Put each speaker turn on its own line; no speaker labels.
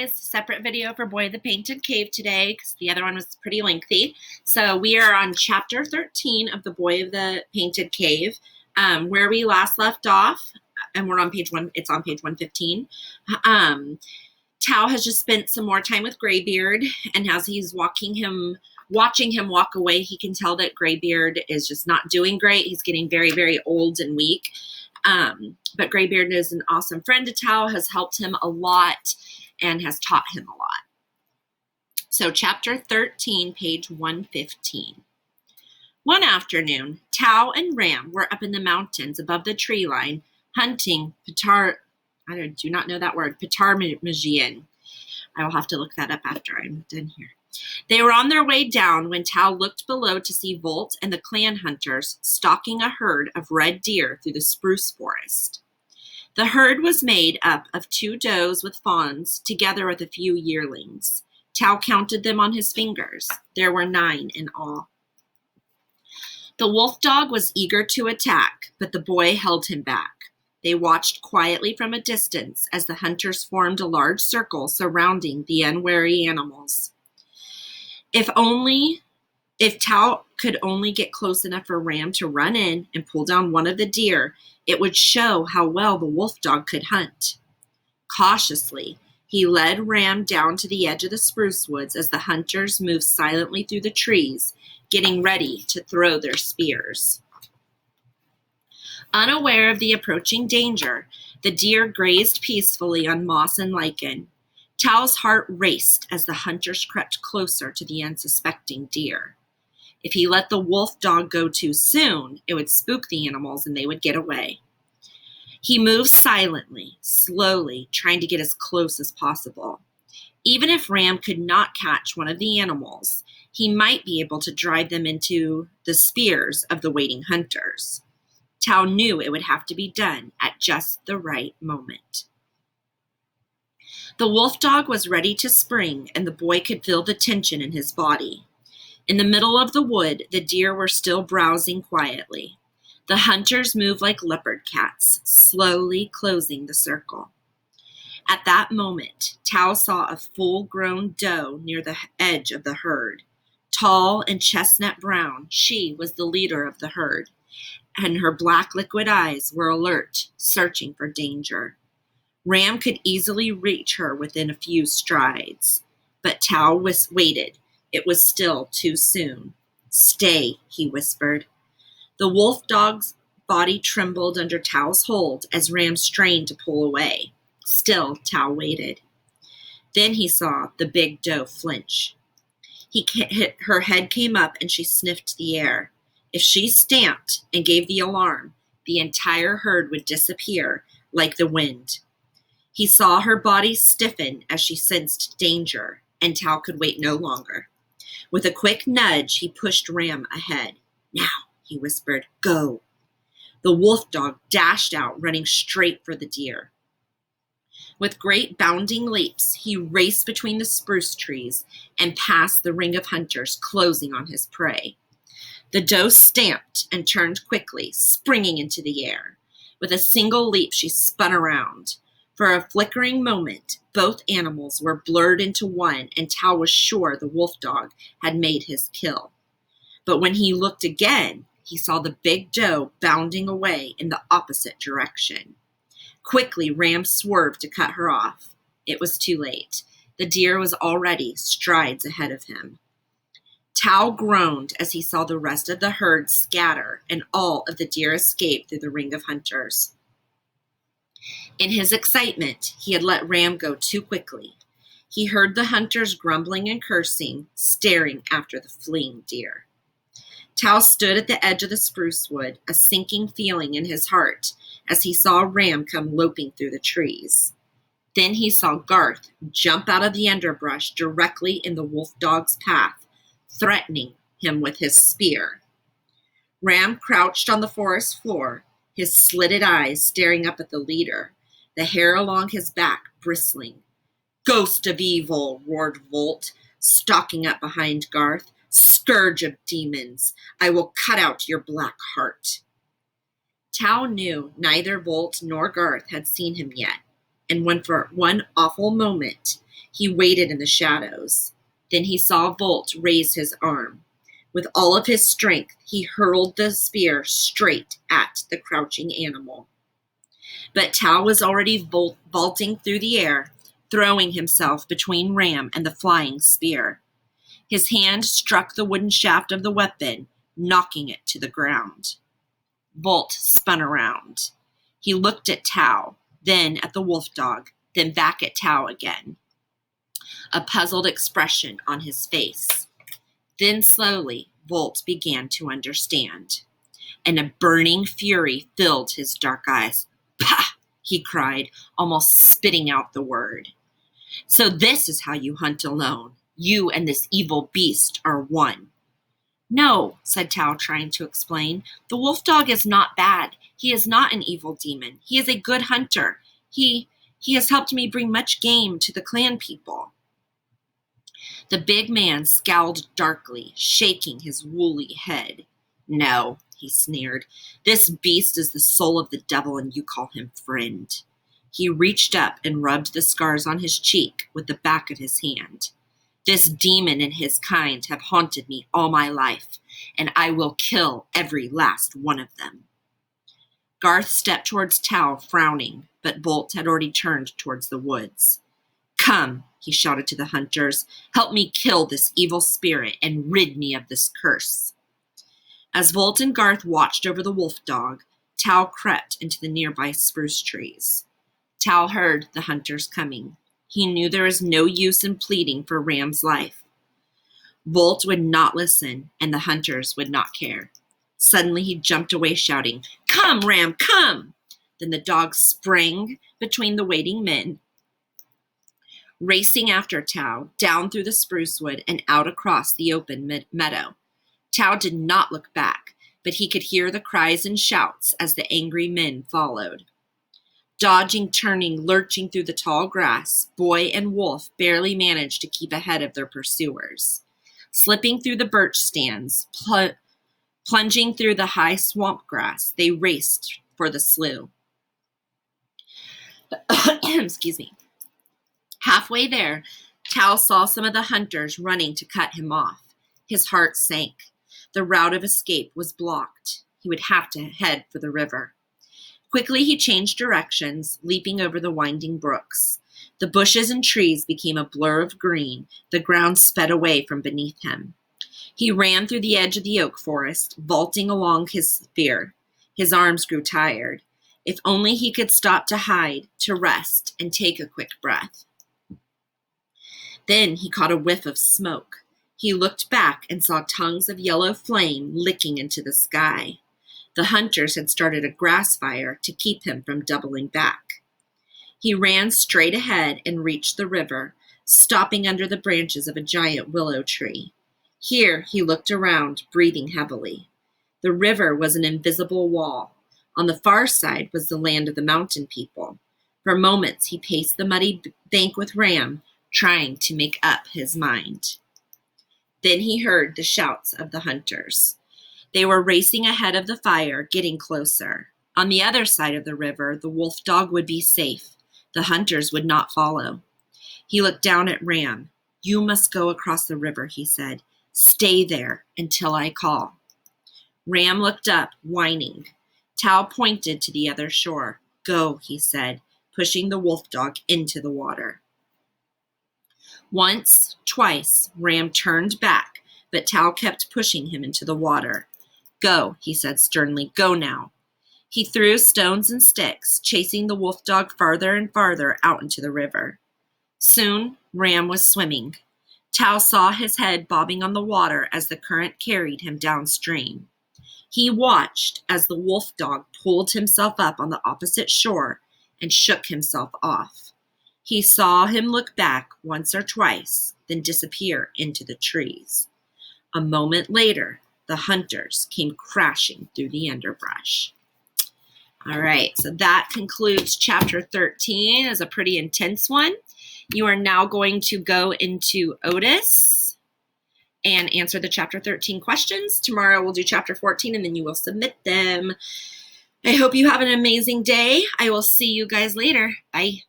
guys. Separate video for Boy of the Painted Cave today because the other one was pretty lengthy. So we are on chapter 13 of the Boy of the Painted Cave, where we last left off, and we're on page 1. It's on page 115. Tao has just spent some more time with Graybeard, and as he's watching him walk away, he can tell that Graybeard is just not doing great. He's getting very, very old and weak. But Graybeard is an awesome friend to Tao, has helped him a lot, and has taught him a lot. So chapter 13, page 115. One afternoon, Tao and Ram were up in the mountains above the tree line hunting I do not know that word, Ptarmigan. I will have to look that up after I'm done here. They were on their way down when Tao looked below to see Volt and the clan hunters stalking a herd of red deer through the spruce forest. The herd was made up of 2 does with fawns, together with a few yearlings. Tao counted them on his fingers. There were 9 in all. The wolf dog was eager to attack, but the boy held him back. They watched quietly from a distance as the hunters formed a large circle surrounding the unwary animals. If Tao could only get close enough for Ram to run in and pull down one of the deer, it would show how well the wolf dog could hunt. Cautiously, he led Ram down to the edge of the spruce woods as the hunters moved silently through the trees, getting ready to throw their spears. Unaware of the approaching danger, the deer grazed peacefully on moss and lichen. Tao's heart raced as the hunters crept closer to the unsuspecting deer. If he let the wolf dog go too soon, it would spook the animals and they would get away. He moved silently, slowly, trying to get as close as possible. Even if Ram could not catch one of the animals, he might be able to drive them into the spears of the waiting hunters. Tao knew it would have to be done at just the right moment. The wolf dog was ready to spring, and the boy could feel the tension in his body. In the middle of the wood, the deer were still browsing quietly. The hunters moved like leopard cats, slowly closing the circle. At that moment, Tao saw a full-grown doe near the edge of the herd. Tall and chestnut brown, she was the leader of the herd, and her black liquid eyes were alert, searching for danger. Ram could easily reach her within a few strides, but Tao waited. It was still too soon. "Stay," he whispered. The wolf dog's body trembled under Tao's hold as Ram strained to pull away. Still, Tao waited. Then he saw the big doe flinch. Her head came up and she sniffed the air. If she stamped and gave the alarm, the entire herd would disappear like the wind. He saw her body stiffen as she sensed danger, and Tao could wait no longer. With a quick nudge, he pushed Ram ahead. "Now," he whispered, "go." The wolf dog dashed out, running straight for the deer. With great bounding leaps, he raced between the spruce trees and past the ring of hunters, closing on his prey. The doe stamped and turned quickly, springing into the air. With a single leap, she spun around. For a flickering moment, both animals were blurred into one, and Tao was sure the wolf dog had made his kill. But when he looked again, he saw the big doe bounding away in the opposite direction. Quickly, Ram swerved to cut her off. It was too late. The deer was already strides ahead of him. Tao groaned as he saw the rest of the herd scatter and all of the deer escape through the ring of hunters. In his excitement, he had let Ram go too quickly. He heard the hunters grumbling and cursing, staring after the fleeing deer. Tao stood at the edge of the spruce wood, a sinking feeling in his heart as he saw Ram come loping through the trees. Then he saw Garth jump out of the underbrush directly in the wolf dog's path, threatening him with his spear. Ram crouched on the forest floor, his slitted eyes staring up at the leader, the hair along his back bristling. "Ghost of evil," roared Volt, stalking up behind Garth. "Scourge of demons, I will cut out your black heart." Tao knew neither Volt nor Garth had seen him yet. and for one awful moment, he waited in the shadows. Then he saw Volt raise his arm. With all of his strength, he hurled the spear straight at the crouching animal. But Tao was already vaulting through the air, throwing himself between Ram and the flying spear. His hand struck the wooden shaft of the weapon, knocking it to the ground. Volt spun around. He looked at Tao, then at the wolf dog, then back at Tao again. A puzzled expression on his face. Then slowly, Volt began to understand, and a burning fury filled his dark eyes. Pah! He cried, almost spitting out the word. So this is how you hunt alone. You and this evil beast are one. No, said Tao, trying to explain. The wolf dog is not bad. He is not an evil demon. He is a good hunter. He has helped me bring much game to the clan people. The big man scowled darkly, shaking his woolly head. No, he sneered. This beast is the soul of the devil, and you call him friend. He reached up and rubbed the scars on his cheek with the back of his hand. This demon and his kind have haunted me all my life, and I will kill every last one of them. Garth stepped towards Tao, frowning, but Volt had already turned towards the woods. Come, he shouted to the hunters, help me kill this evil spirit and rid me of this curse. As Volt and Garth watched over the wolf dog, Tao crept into the nearby spruce trees. Tao heard the hunters coming. He knew there was no use in pleading for Ram's life. Volt would not listen, and the hunters would not care. Suddenly he jumped away, shouting, Come, Ram, come! Then the dog sprang between the waiting men, racing after Tao, down through the spruce wood and out across the open meadow. Tao did not look back, but he could hear the cries and shouts as the angry men followed. Dodging, turning, lurching through the tall grass, boy and wolf barely managed to keep ahead of their pursuers. Slipping through the birch stands, plunging through the high swamp grass, they raced for the slough. Excuse me. Halfway there, Tao saw some of the hunters running to cut him off. His heart sank. The route of escape was blocked. He would have to head for the river. Quickly he changed directions, leaping over the winding brooks. The bushes and trees became a blur of green. The ground sped away from beneath him. He ran through the edge of the oak forest, vaulting along his spear. His arms grew tired. If only he could stop to hide, to rest, and take a quick breath. Then he caught a whiff of smoke. He looked back and saw tongues of yellow flame licking into the sky. The hunters had started a grass fire to keep him from doubling back. He ran straight ahead and reached the river, stopping under the branches of a giant willow tree. Here he looked around, breathing heavily. The river was an invisible wall. On the far side was the land of the mountain people. For moments he paced the muddy bank with Ram, trying to make up his mind. Then he heard the shouts of the hunters. They were racing ahead of the fire, getting closer. On the other side of the river, the wolf dog would be safe. The hunters would not follow. He looked down at Ram. You must go across the river, he said. Stay there until I call. Ram looked up, whining. Tao pointed to the other shore. Go, he said, pushing the wolf dog into the water. Once, twice, Ram turned back, but Tao kept pushing him into the water. Go, he said sternly. Go now. He threw stones and sticks, chasing the wolf dog farther and farther out into the river. Soon, Ram was swimming. Tao saw his head bobbing on the water as the current carried him downstream. He watched as the wolf dog pulled himself up on the opposite shore and shook himself off. He saw him look back once or twice, then disappear into the trees. A moment later, the hunters came crashing through the underbrush. All right, so that concludes chapter 13. It's a pretty intense one. You are now going to go into Otis and answer the chapter 13 questions. Tomorrow we'll do chapter 14 and then you will submit them. I hope you have an amazing day. I will see you guys later. Bye.